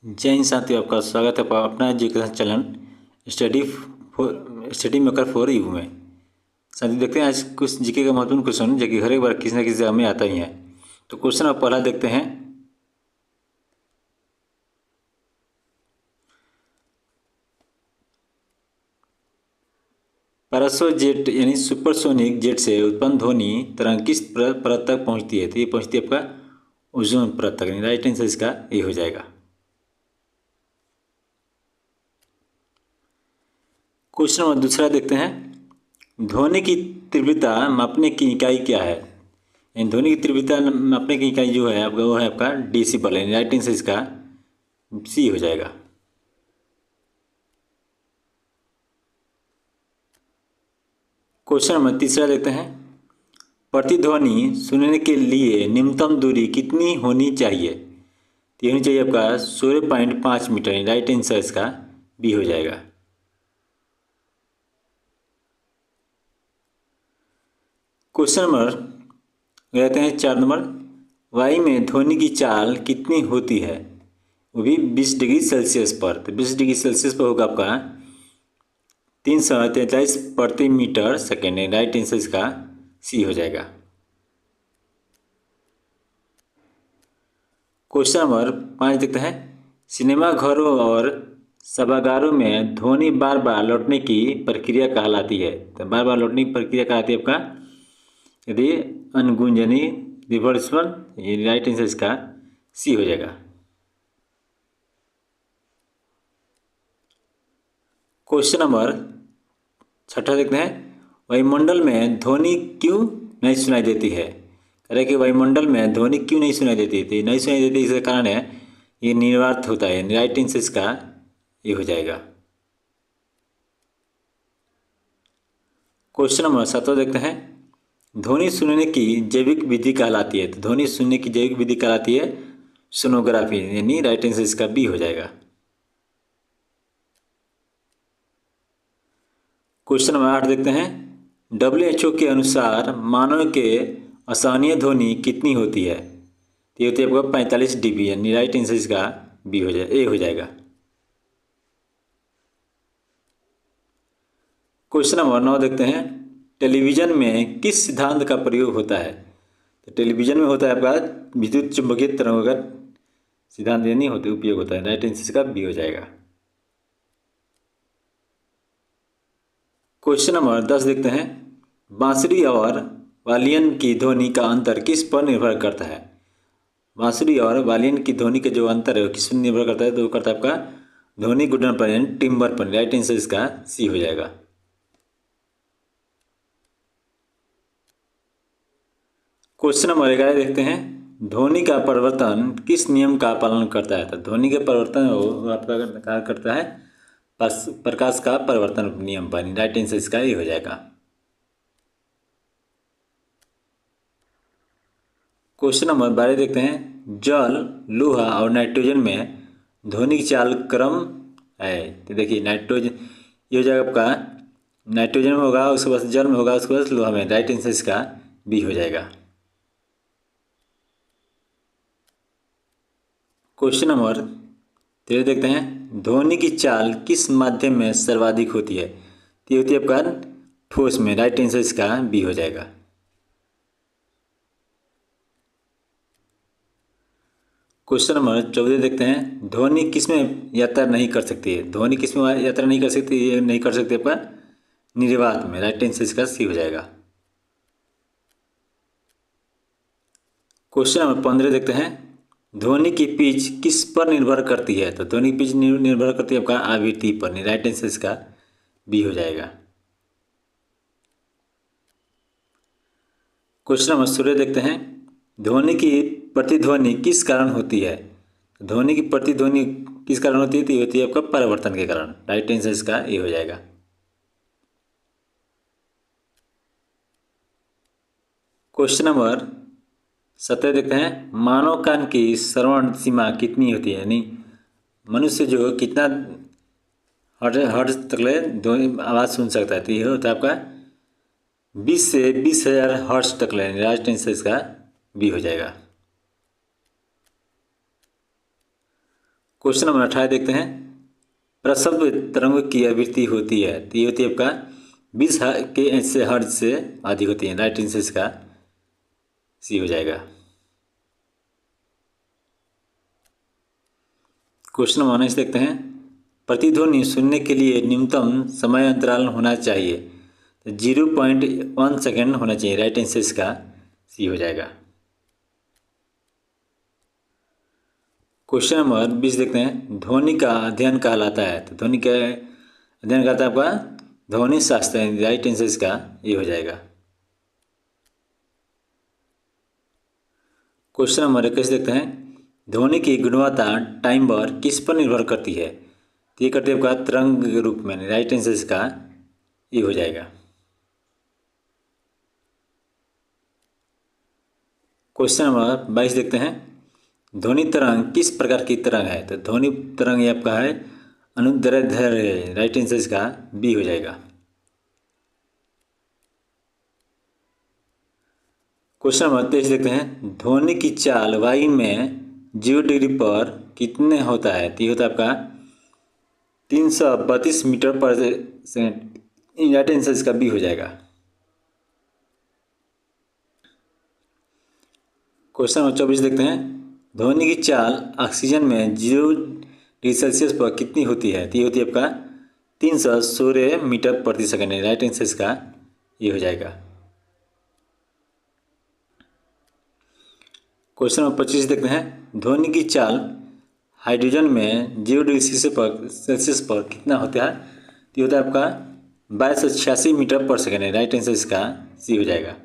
जय हिंद साथियों, आपका स्वागत है अपना education channel study maker for you में। साथियों देखते हैं आज कुछ जीके का महत्वपूर्ण क्वेश्चन जो कि हर एक बार किसी न किसी एग्जाम में आता ही है। तो क्वेश्चन आप पहला देखते हैं। पैरासो जेट यानी सुपरसोनिक जेट से उत्पन्न ध्वनि तरंग किस परत तक पहुंचती है? तो ये पहुंचती है आपका ओजोन परत तक। राइट आंसर इसका ये हो जाएगा। क्वेश्चन नंबर दूसरा देखते हैं। ध्वनि की तीव्रता मापने की इकाई क्या है? ध्वनि की तीव्रता मापने की इकाई जो है आपका वो है आपका डेसिबल है। राइट आंसर इसका सी हो जाएगा। क्वेश्चन नंबर तीसरा देखते हैं। प्रतिध्वनि सुनने के लिए न्यूनतम दूरी कितनी होनी चाहिए? तो ये होनी चाहिए आपका 16.5 मीटर। राइट आंसर इसका बी हो जाएगा। क्वेश्चन नंबर कहते हैं 4 नंबर। वायु में ध्वनि की चाल कितनी होती है? वो भी 20 डिग्री सेल्सियस पर। तो 20 डिग्री सेल्सियस पर होगा आपका 343 प्रति मीटर सेकेंड। राइट आंसर इसका सी हो जाएगा। क्वेश्चन नंबर 5 देखते हैं। सिनेमा घरों और सभागारों में ध्वनि बार बार लौटने की प्रक्रिया कहलाती है। तो बार बार लौटने की प्रक्रिया कहलाती है आपका यदि अनगुंजनी रिवर्सल। ये राइट आंसर इसका सी हो जाएगा। क्वेश्चन नंबर 6 देखते हैं। वायुमंडल में ध्वनि क्यों नहीं सुनाई देती है? कह रहे कि वायुमंडल में ध्वनि क्यों नहीं सुनाई देती थी? नहीं सुनाई देती इसका कारण है ये निर्वात होता है। राइट आंसर इसका ये हो जाएगा। क्वेश्चन नंबर 7 देखते हैं। ध्वनि सुनने की जैविक विधि कहलाती है। तो ध्वनि सुनने की जैविक विधि कहलाती है सोनोग्राफी। यानी राइट आंसर इसका बी हो जाएगा। क्वेश्चन नंबर 8 देखते हैं। WHO के अनुसार मानव के असहनीय ध्वनि कितनी होती है? तो ये होती है आपका 45 dB। यानी राइट आंसर इसका बी हो जाए ए हो जाएगा। क्वेश्चन नंबर 9 देखते हैं। टेलीविजन में किस सिद्धांत का प्रयोग होता है? तो टेलीविजन में होता है आपका विद्युत चुंबकीय तरंगों का सिद्धांत यानी होते उपयोग होता है। राइट आंसर इसका बी हो जाएगा। क्वेश्चन नंबर 10 देखते हैं। बांसुरी और वालियन की ध्वनि का अंतर किस पर निर्भर करता है? बांसुरी और वालियन की ध्वनि का जो अंतर है वो किस पर निर्भर करता है? तो वो करता है आपका ध्वनि गुणन पर यानी टिम्बर पर। राइट आंसर इसका सी हो जाएगा। क्वेश्चन नंबर 11 देखते हैं। ध्वनि का परिवर्तन किस नियम का पालन करता है? तो ध्वनि के परिवर्तन वो आपका कार्य करता है प्रकाश का परिवर्तन नियम पर। राइट आंसर इसका ये हो जाएगा। क्वेश्चन नंबर 12 देखते हैं। जल, लोहा और नाइट्रोजन में ध्वनि की चाल क्रम है। तो देखिए नाइट्रोजन ये हो जाएगा आपका नाइट्रोजन में होगा, उसके बाद जल में होगा, उसके बाद लोहा में। राइट आंसर इसका बी हो जाएगा। क्वेश्चन नंबर 13 देखते हैं। ध्वनि की चाल किस माध्यम में सर्वाधिक होती है? तो ये होती है आपका ठोस में। राइट आंसर इसका बी हो जाएगा। क्वेश्चन नंबर 14 देखते हैं। ध्वनि किस में यात्रा नहीं कर सकती है? ध्वनि किस में यात्रा नहीं कर सकती? ये नहीं कर सकती आपका निर्वात में। राइट आंसर इसका सी हो जाएगा। क्वेश्चन नंबर 15 देखते हैं। ध्वनि की पिच किस पर निर्भर करती है? तो ध्वनि की पिच निर्भर करती है आपका आवृत्ति पर। राइट आंसर इसका बी हो जाएगा। क्वेश्चन नंबर 16 देखते हैं। ध्वनि की प्रतिध्वनि किस कारण होती है? ध्वनि की प्रतिध्वनि किस कारण होती है? तो ये होती है आपका परावर्तन के कारण। राइट आंसर इसका ये हो जाएगा। क्वेश्चन नंबर 17 देखते हैं। मानव कान की श्रवण सीमा कितनी होती है? यानी मनुष्य जो कितना हर्ट्ज तक ले ध्वनि आवाज़ सुन सकता है? तो ये होता है आपका 20 से 20,000 हर्ट्ज तक ले। राइट आंसर इसका बी हो जाएगा। क्वेश्चन नंबर 18 देखते हैं। प्रसव तरंग की आवृत्ति होती है तो ये होती है आपका 20 के से हर्ट्ज से अधिक होती है। राइट आंसर इसका सी हो जाएगा। क्वेश्चन नंबर 19 देखते हैं। प्रतिध्वनि सुनने के लिए न्यूनतम समय अंतराल होना चाहिए तो 0.1 सेकेंड होना चाहिए। राइट आंसर इसका सी हो जाएगा। क्वेश्चन नंबर 20 देखते हैं। ध्वनि का अध्ययन कहलाता है तो ध्वनि का अध्ययन कहता है आपका ध्वनि शास्त्र। राइट आंसर इसका ये हो जाएगा। क्वेश्चन नंबर 21 देखते हैं। ध्वनि की गुणवत्ता टाइम बार किस पर निर्भर करती है तो ये करती है आपका तरंग के रूप में। राइट आंसर इसका ये हो जाएगा। क्वेश्चन नंबर 22 देखते हैं। ध्वनि तरंग किस प्रकार की तरंग है तो ध्वनि तरंग ये आपका है अनुदैर्ध्य। राइट आंसर इसका बी हो जाएगा। क्वेश्चन नंबर 23 देखते हैं। ध्वनि की चाल वायु में 0 डिग्री पर कितने होता है तो ये होता है आपका 332 मीटर पर सेकेंड। राइट आंसर इसका बी हो जाएगा। क्वेश्चन नंबर 24 देखते हैं। ध्वनि की चाल ऑक्सीजन में 0 डिग्री सेल्सियस पर कितनी होती है तो ये होती है आपका 316 मीटर प्रति सेकेंड। राइट आंसर इसका ये हो जाएगा। क्वेश्चन नंबर 25 देखते हैं। ध्वनि की चाल हाइड्रोजन में 0 डिग्री सेल्सियस पर कितना होता है तो ये होता है आपका 2286 मीटर पर सेकेंड। राइट आंसर इसका सी हो जाएगा।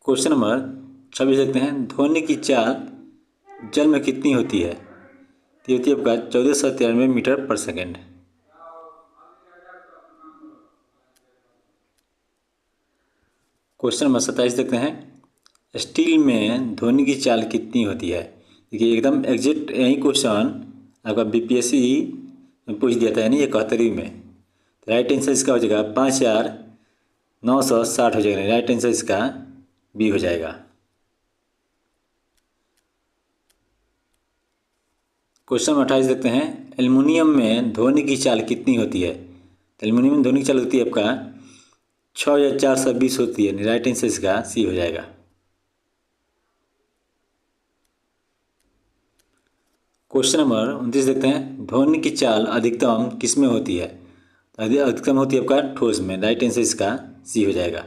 क्वेश्चन नंबर 26 देखते हैं। ध्वनि की चाल जल में कितनी होती है तो ये होती है आपका 1493 मीटर पर सेकेंड। क्वेश्चन नंबर 27 देखते हैं। स्टील में ध्वनि की चाल कितनी होती है। देखिए एकदम एग्जैक्ट यही क्वेश्चन आपका बीपीएससी में पूछ दिया था यानी 71वीं में। तो राइट आंसर इसका हो जाएगा 5960 हो जाएगा। राइट आंसर इसका बी हो जाएगा। क्वेश्चन नंबर 28 देखते हैं। एल्युमिनियम में ध्वनि की चाल कितनी होती है तो एल्युमिनियम में ध्वनि की चाल होती है आपका 6420 होती है। राइट आंसर इसका सी हो जाएगा। क्वेश्चन नंबर 29 देखते हैं। ध्वनि की चाल अधिकतम किस में होती है तो अधिकतम होती है आपका ठोस में। राइट आंसर इसका सी हो जाएगा।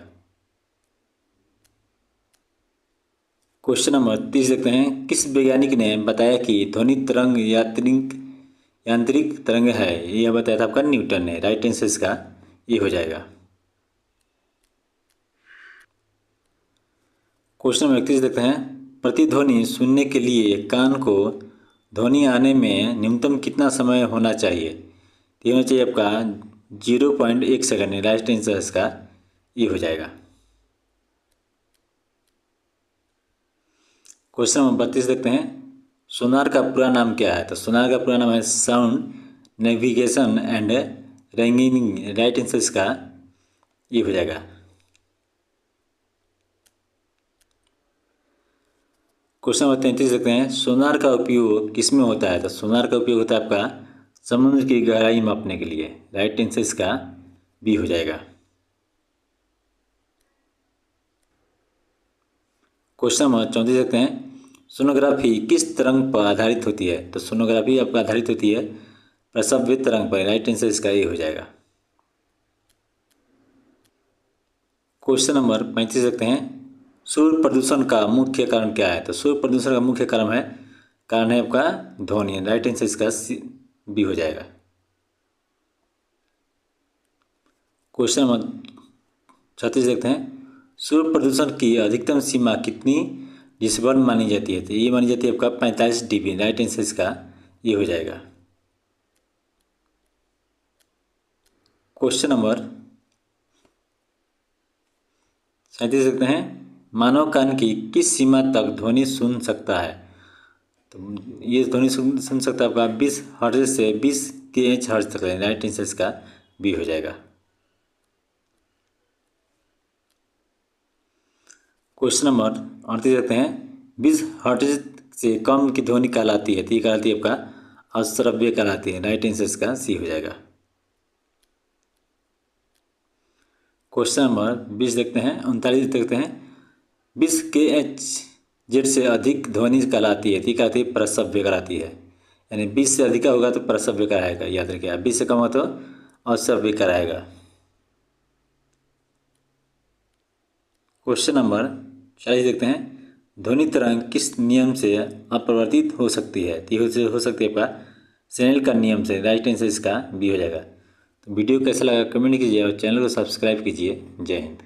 क्वेश्चन नंबर 30 देखते हैं। किस वैज्ञानिक ने बताया कि ध्वनि तरंग यांत्रिक तरंग है यह बताया था आपका न्यूटन ने। राइट आंसर इसका ये हो जाएगा। क्वेश्चन नंबर 31 देखते हैं। प्रतिध्वनि सुनने के लिए कान को ध्वनि आने में न्यूनतम कितना समय होना चाहिए तो ये होना चाहिए आपका 0.1 सेकेंड। राइट आंसर इसका ये हो जाएगा। क्वेश्चन नंबर 32 देखते हैं। सोनार का पूरा नाम क्या है तो सोनार का पूरा नाम है sound navigation and ragging. Right answer इसका ये हो जाएगा। क्वेश्चन नंबर 33 देखते हैं। सोनार का उपयोग किस में होता है तो सोनार का उपयोग होता है आपका समुद्र की गहराई मापने के लिए। राइट आंसर इसका बी हो जाएगा। क्वेश्चन नंबर 34 देखते हैं। सोनोग्राफी किस तरंग पर आधारित होती है तो सोनोग्राफी आपका आधारित होती है प्रसव्य तरंग पर। राइट आंसर इसका ये हो जाएगा। क्वेश्चन नंबर 35 देखते हैं। शोर प्रदूषण का मुख्य कारण क्या है तो शोर प्रदूषण का मुख्य कारण है आपका ध्वनि। राइट आंसर इसका बी हो जाएगा। क्वेश्चन नंबर 36 देखते हैं। शोर प्रदूषण की अधिकतम सीमा कितनी डेसिबल मानी जाती है तो ये मानी जाती है आपका 45 dB। राइट आंसर इसका ये हो जाएगा। क्वेश्चन नंबर 37 देखते हैं। मानव कान की किस सीमा तक ध्वनि सुन सकता है तो ये ध्वनि सुन सकता है आपका 20 हर्ट्ज से 20 kHz तक। राइट आंसर इसका बी हो जाएगा। क्वेश्चन नंबर 38 देखते हैं। 20 हर्ट्ज से कम की ध्वनि कहलाती है, तो ये कहलाती है आपका अश्रव्य कहलाती है। राइट आंसर इसका सी हो जाएगा। क्वेश्चन नंबर 20 देखते हैं, 39 देखते हैं। 20 kHz से अधिक ध्वनि कहलाती है, तो ये कहलाती है प्रसव्य कहलाती है। यानी 20 से अधिक होगा तो प्रसव्य कहलाएगा, याद रखिए। 20 से कम हो तो अश्रव्य कहलाएगा। क्वेश्चन नंबर 40 देखते हैं। ध्वनि तरंग किस नियम से अपरिवर्तित हो सकती है, तो ये हो सकती है आपका स्नेल का नियम से। राइट आंसर इसका बी हो जाएगा। तो वीडियो कैसा लगा कमेंट कीजिए और चैनल को सब्सक्राइब कीजिए। जय हिंद।